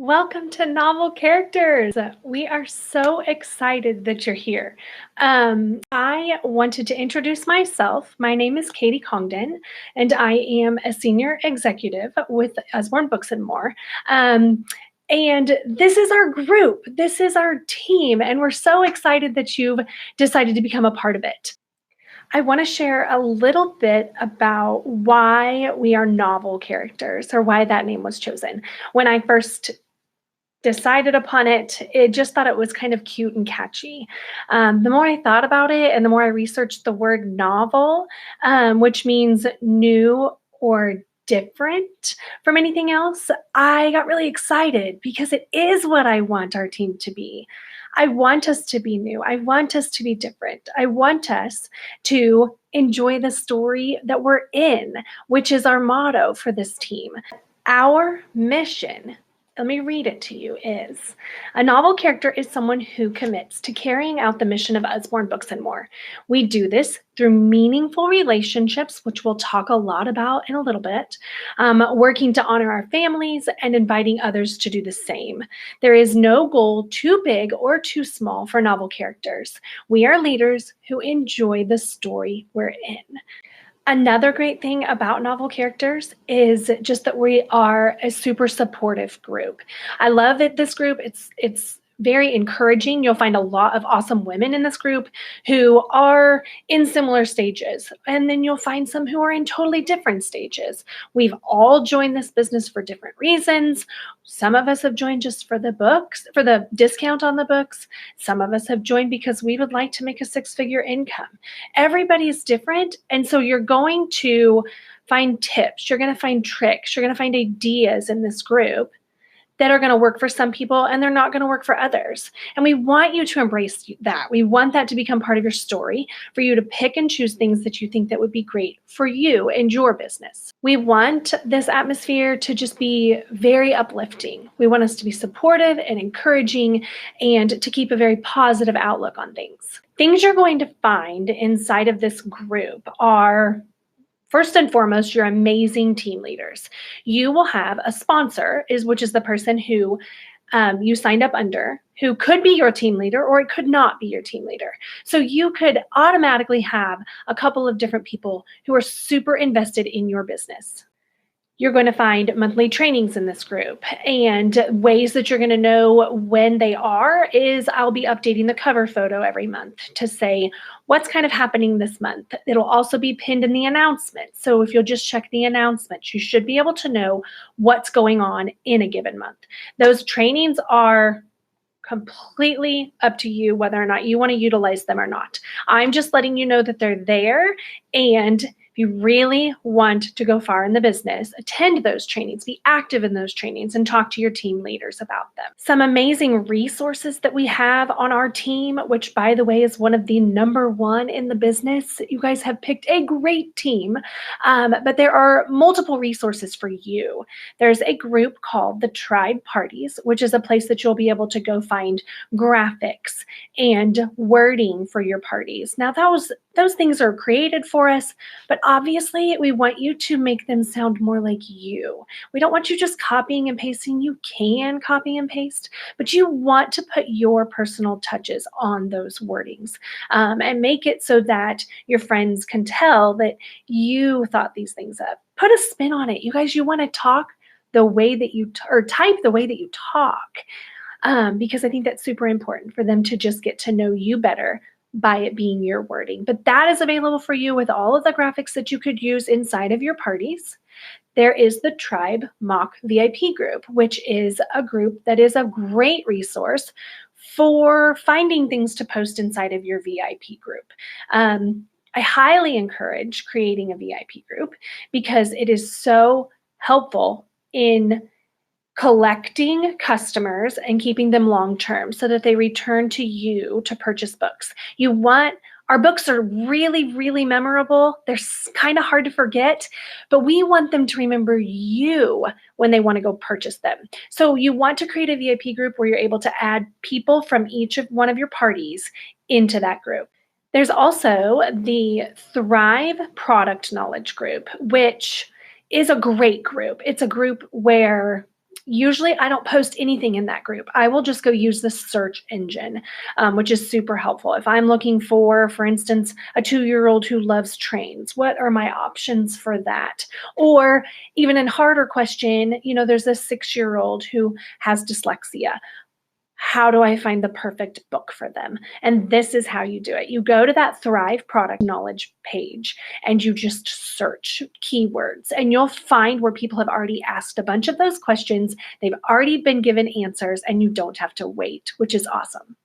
Welcome to Novel Characters. We are so excited that you're here. I wanted to introduce myself. My name is Katie Congdon, and I am a senior executive with Usborne Books and More. And this is our group, this is our team, and we're so excited that you've decided to become a part of it. I want to share a little bit about why we are novel characters or why that name was chosen. When I first decided upon it, it just thought it was kind of cute and catchy. The more I thought about it and the more I researched the word novel, which means new or different from anything else, I got really excited because it is what I want our team to be. I want us to be new. I want us to be different. I want us to enjoy the story that we're in, which is our motto for this team. Our mission, let me read it to you, is a novel character is someone who commits to carrying out the mission of Usborne Books and More. We do this through meaningful relationships, which we'll talk a lot about in a little bit, working to honor our families and inviting others to do the same. There is no goal too big or too small for novel characters. We are leaders who enjoy the story we're in. Another great thing about novel characters is just that we are a super supportive group. I love it. This group, it's very encouraging. You'll find a lot of awesome women in this group who are in similar stages. And then you'll find some who are in totally different stages. We've all joined this business for different reasons. Some of us have joined just for the books, for the discount on the books. Some of us have joined because we would like to make a six-figure income. Everybody is different. And so you're going to find tips, you're going to find tricks, you're going to find ideas in this group that are going to work for some people and they're not going to work for others. And we want you to embrace that. We want that to become part of your story, for you to pick and choose things that you think that would be great for you and your business. We want this atmosphere to just be very uplifting. We want us to be supportive and encouraging and to keep a very positive outlook on things. Things you're going to find inside of this group are, first and foremost, your amazing team leaders. You will have a sponsor, which is the person who you signed up under, who could be your team leader or it could not be your team leader. So you could automatically have a couple of different people who are super invested in your business. You're going to find monthly trainings in this group, and ways that you're going to know when they are is I'll be updating the cover photo every month to say what's kind of happening this month. It'll also be pinned in the announcement. So if you'll just check the announcements, you should be able to know what's going on in a given month. Those trainings are completely up to you whether or not you want to utilize them or not. I'm just letting you know that they're there, and if you really want to go far in the business, attend those trainings, be active in those trainings, and talk to your team leaders about them. Some amazing resources that we have on our team, which, by the way, is one of the #1 in the business. You guys have picked a great team, but there are multiple resources for you. There's a group called the Tribe Parties, which is a place that you'll be able to go find graphics and wording for your parties. Now, those things are created for us, but obviously we want you to make them sound more like you. We don't want you just copying and pasting. You can copy and paste, but you want to put your personal touches on those wordings, and make it so that your friends can tell that you thought these things up. Put a spin on it. You guys, you want to talk the way that you or type the way that you talk, because I think that's super important for them to just get to know you better by it being your wording. But that is available for you with all of the graphics that you could use inside of your parties. There is the Tribe Mock VIP group, which is a group that is a great resource for finding things to post inside of your VIP group. I highly encourage creating a VIP group because it is so helpful in collecting customers and keeping them long-term so that they return to you to purchase books. Our books are really, really memorable. They're kind of hard to forget, but we want them to remember you when they want to go purchase them. So you want to create a VIP group where you're able to add people from each of one of your parties into that group. There's also the Thrive Product Knowledge group, which is a great group. It's a group where Usually I don't post anything in that group. I will just go use the search engine, which is super helpful. If I'm looking for instance, a 2-year-old who loves trains, what are my options for that? Or even in harder question, there's a 6-year-old who has dyslexia. How do I find the perfect book for them? And this is how you do it. You go to that Thrive product knowledge page and you just search keywords, and you'll find where people have already asked a bunch of those questions. They've already been given answers and you don't have to wait, which is awesome.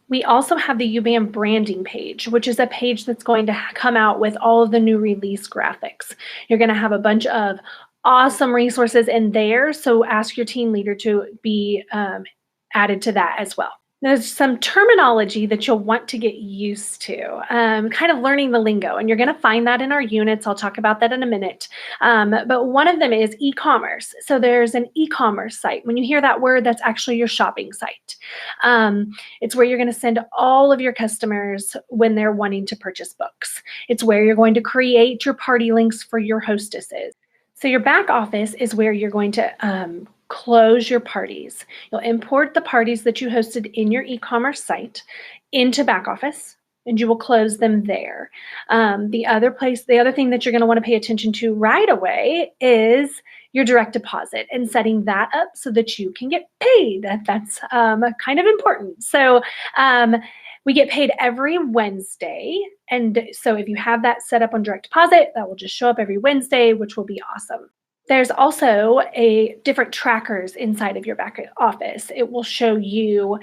We also have the UBAM branding page, which is a page that's going to come out with all of the new release graphics. You're going to have a bunch of awesome resources in there. So ask your team leader to be added to that as well. There's some terminology that you'll want to get used to, kind of learning the lingo, and you're going to find that in our units. I'll talk about that in a minute. But one of them is e-commerce. So there's an e-commerce site. When you hear that word, that's actually your shopping site. It's where you're going to send all of your customers when they're wanting to purchase books. It's where you're going to create your party links for your hostesses. So your back office is where you're going to close your parties. You'll import the parties that you hosted in your e-commerce site into back office, and you will close them there. The other thing that you're going to want to pay attention to right away is your direct deposit and setting that up so that you can get paid. That's kind of important. So we get paid every Wednesday. And so if you have that set up on direct deposit, that will just show up every Wednesday, which will be awesome. There's also different trackers inside of your back office. It will show you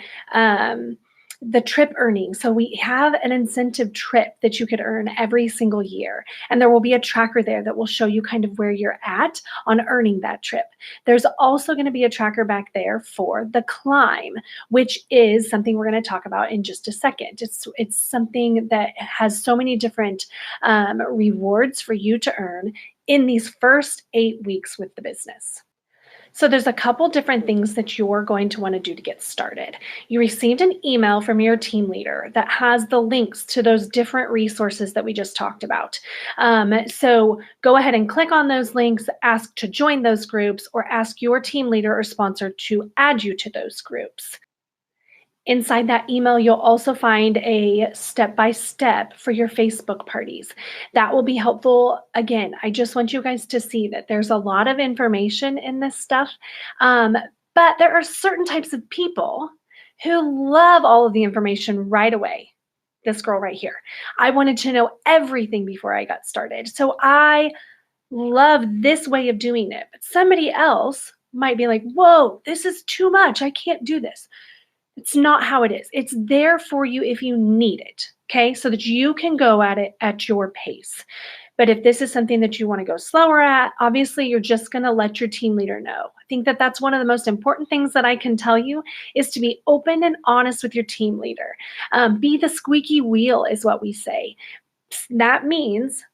the trip earnings. So we have an incentive trip that you could earn every single year. And there will be a tracker there that will show you kind of where you're at on earning that trip. There's also going to be a tracker back there for the climb, which is something we're going to talk about in just a second. It's something that has so many different rewards for you to earn in these first 8 weeks with the business. So there's a couple different things that you're going to want to do to get started. You received an email from your team leader that has the links to those different resources that we just talked about. So go ahead and click on those links, ask to join those groups, or ask your team leader or sponsor to add you to those groups. Inside that email, you'll also find a step-by-step for your Facebook parties. That will be helpful. Again, I just want you guys to see that there's a lot of information in this stuff, but there are certain types of people who love all of the information right away. This girl right here. I wanted to know everything before I got started. So I love this way of doing it. But somebody else might be like, whoa, this is too much. I can't do this. It's not how it is. It's there for you if you need it, okay? So that you can go at it at your pace. But if this is something that you want to go slower at, obviously you're just going to let your team leader know. I think that that's one of the most important things that I can tell you is to be open and honest with your team leader. Be the squeaky wheel is what we say. That means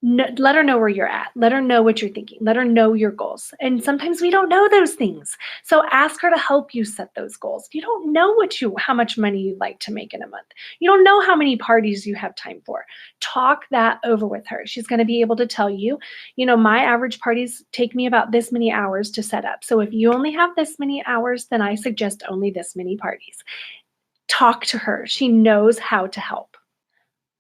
let her know where you're at. Let her know what you're thinking. Let her know your goals. And sometimes we don't know those things. So ask her to help you set those goals. You don't know how much money you'd like to make in a month. You don't know how many parties you have time for. Talk that over with her. She's going to be able to tell you, my average parties take me about this many hours to set up. So if you only have this many hours, then I suggest only this many parties. Talk to her. She knows how to help.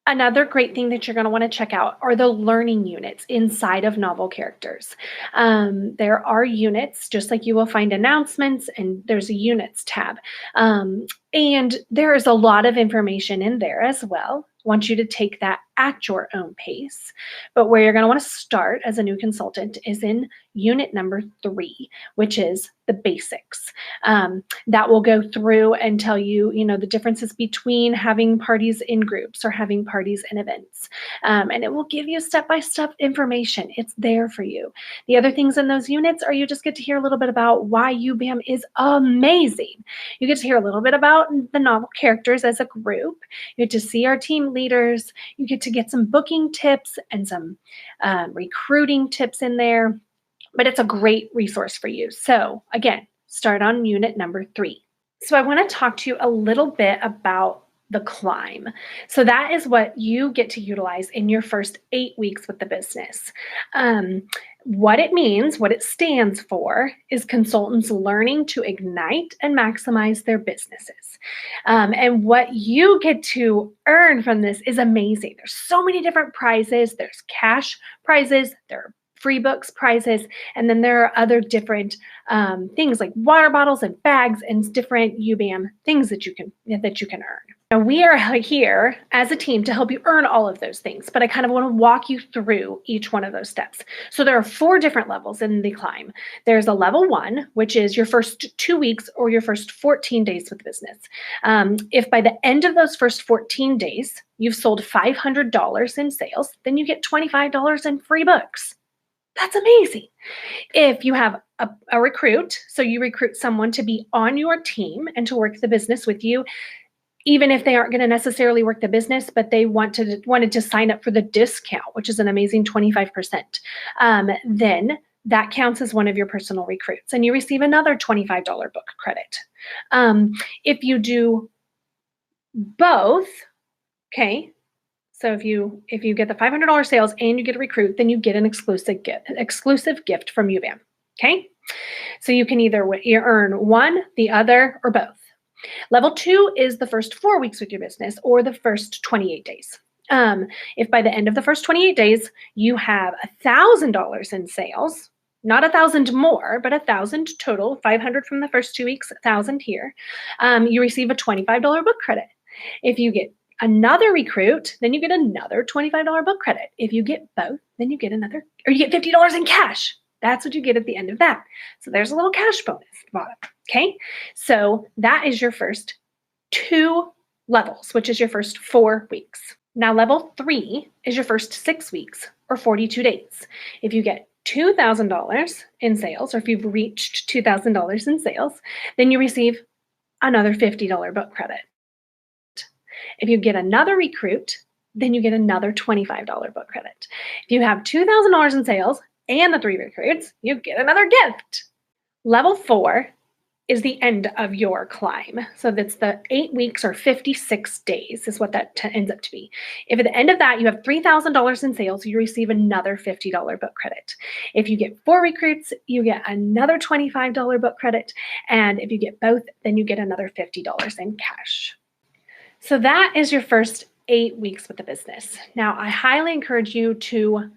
Another great thing that you're going to want to check out are the learning units inside of Novel Characters. There are units, just like you will find announcements, and there's a units tab. And there is a lot of information in there as well. I want you to take that at your own pace. But where you're going to want to start as a new consultant is in unit number 3, which is the basics. That will go through and tell you, the differences between having parties in groups or having parties in events. And it will give you step-by-step information. It's there for you. The other things in those units are you just get to hear a little bit about why UBAM is amazing. You get to hear a little bit about the Novel Characters as a group. You get to see our team leaders. You get some booking tips and some recruiting tips in there. But it's a great resource for you. So again, start on unit number 3. So I want to talk to you a little bit about the climb. So that is what you get to utilize in your first 8 weeks with the business. What it means, what it stands for, is consultants learning to ignite and maximize their businesses. And what you get to earn from this is amazing. There's so many different prizes. There's cash prizes, there are free books prizes, and then there are other different things like water bottles and bags and different UBAM things that you can earn. Now, we are here as a team to help you earn all of those things, but I kind of want to walk you through each one of those steps. So there are 4 different levels in the climb. There's a level 1, which is your first 2 weeks or your first 14 days with the business. If by the end of those first 14 days, you've sold $500 in sales, then you get $25 in free books. That's amazing. If you have a recruit, so you recruit someone to be on your team and to work the business with you, even if they aren't going to necessarily work the business, but they wanted to sign up for the discount, which is an amazing 25%, then that counts as one of your personal recruits, and you receive another $25 book credit. If you do both, okay, so if you get the $500 sales and you get a recruit, then you get an exclusive gift from UBAM. Okay, so you can either earn one, the other, or both. Level 2 is the first 4 weeks with your business or the first 28 days. If by the end of the first 28 days, you have $1,000 in sales, not 1,000 more, but 1,000 total, 500 from the first 2 weeks, 1,000 here, you receive a $25 book credit. If you get another recruit, then you get another $25 book credit. If you get both, then you get you get $50 in cash. That's what you get at the end of that. So there's a little cash bonus at the bottom. Okay, so that is your first 2 levels, which is your first 4 weeks. Now, level 3 is your first 6 weeks or 42 days. If you get $2,000 in sales, or if you've reached $2,000 in sales, then you receive another $50 book credit. If you get another recruit, then you get another $25 book credit. If you have $2,000 in sales and the 3 recruits, you get another gift. Level 4 is the end of your climb. So that's the 8 weeks or 56 days is what that ends up to be. If at the end of that you have $3,000 in sales, you receive another $50 book credit. If you get 4 recruits, you get another $25 book credit. And if you get both, then you get another $50 in cash. So that is your first 8 weeks with the business. Now, I highly encourage you to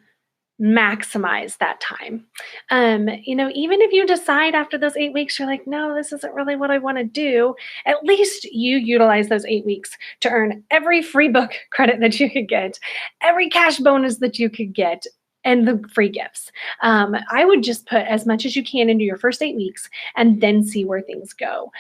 maximize that time. Even if you decide after those 8 weeks, you're like, no, this isn't really what I want to do, at least you utilize those 8 weeks to earn every free book credit that you could get, every cash bonus that you could get, and the free gifts. I would just put as much as you can into your first 8 weeks and then see where things go.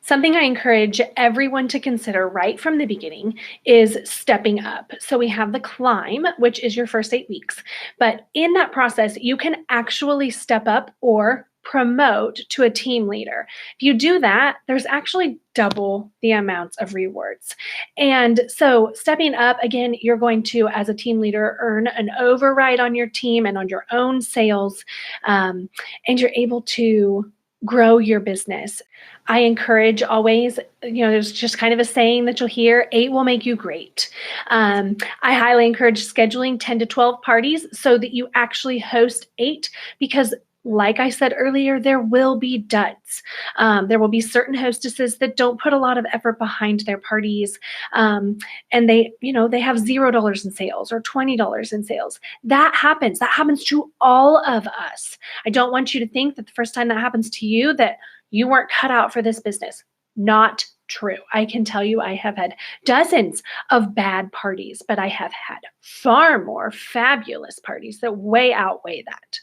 Something I encourage everyone to consider right from the beginning is stepping up. So we have the climb, which is your first 8 weeks. But in that process, you can actually step up or promote to a team leader. If you do that, there's actually double the amounts of rewards. And so stepping up, again, you're going to, as a team leader, earn an override on your team and on your own sales, and you're able to grow your business. I encourage always, there's just kind of a saying that you'll hear, 8 will make you great. I highly encourage scheduling 10 to 12 parties so that you actually host 8, because like I said earlier, there will be duds. There will be certain hostesses that don't put a lot of effort behind their parties. And they have $0 in sales or $20 in sales. That happens. That happens to all of us. I don't want you to think that the first time that happens to you that you weren't cut out for this business. Not true. I can tell you I have had dozens of bad parties, but I have had far more fabulous parties that way outweigh that.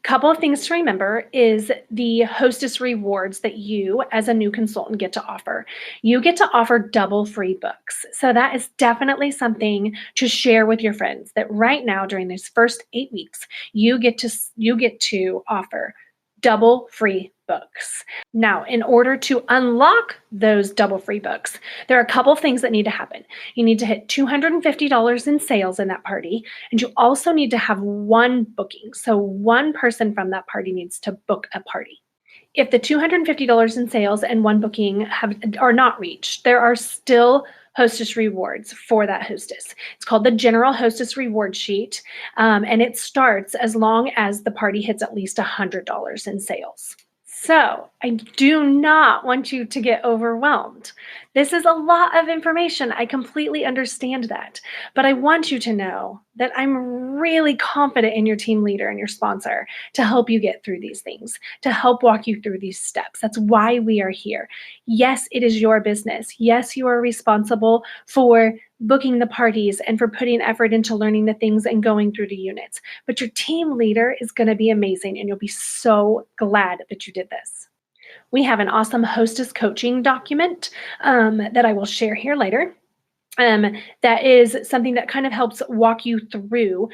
Couple of things to remember is the hostess rewards that you as a new consultant get to offer. You get to offer double free books. So that is definitely something to share with your friends, that right now during these first 8 weeks, you get to offer double free books. Now, in order to unlock those double free books, there are a couple of things that need to happen. You need to hit $250 in sales in that party, and you also need to have 1 booking. So 1 person from that party needs to book a party. If the $250 in sales and 1 booking are not reached, there are still hostess rewards for that hostess. It's called the General Hostess Reward Sheet, and it starts as long as the party hits at least $100 in sales. So I do not want you to get overwhelmed. This is a lot of information. I completely understand that. But I want you to know that I'm really confident in your team leader and your sponsor to help you get through these things, to help walk you through these steps. That's why we are here. Yes, it is your business. Yes, you are responsible for booking the parties and for putting effort into learning the things and going through the units. But your team leader is going to be amazing, and you'll be so glad that you did this. We have an awesome hostess coaching document that I will share here later. That is something that kind of helps walk you through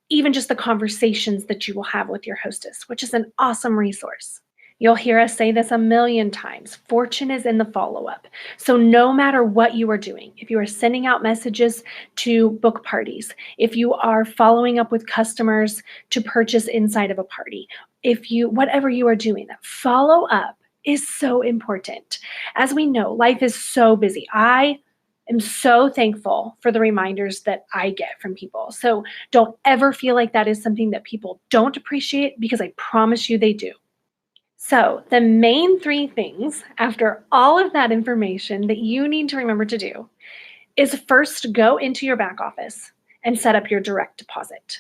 even just the conversations that you will have with your hostess, which is an awesome resource. You'll hear us say this a million times. Fortune is in the follow-up. So no matter what you are doing, if you are sending out messages to book parties, if you are following up with customers to purchase inside of a party, whatever you are doing, that follow-up is so important. As we know, life is so busy. I am so thankful for the reminders that I get from people. So don't ever feel like that is something that people don't appreciate, because I promise you they do. So the main 3 things after all of that information that you need to remember to do is first go into your back office and set up your direct deposit.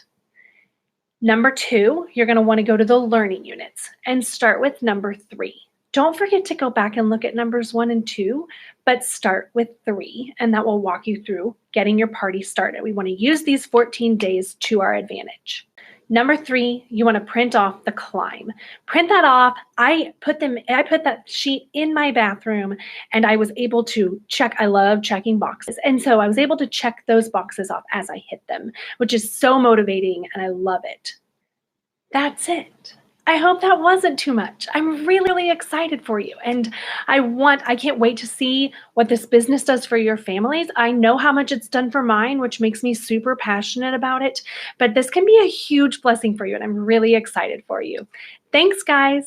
Number 2, you're going to want to go to the learning units and start with number 3. Don't forget to go back and look at numbers 1 and 2, but start with 3, and that will walk you through getting your party started. We want to use these 14 days to our advantage. Number 3, you want to print off the climb. Print that off. I put that sheet in my bathroom, and I was able to check. I love checking boxes. And so I was able to check those boxes off as I hit them, which is so motivating, and I love it. That's it. I hope that wasn't too much. I'm really, really excited for you. And I can't wait to see what this business does for your families. I know how much it's done for mine, which makes me super passionate about it. But this can be a huge blessing for you, and I'm really excited for you. Thanks, guys.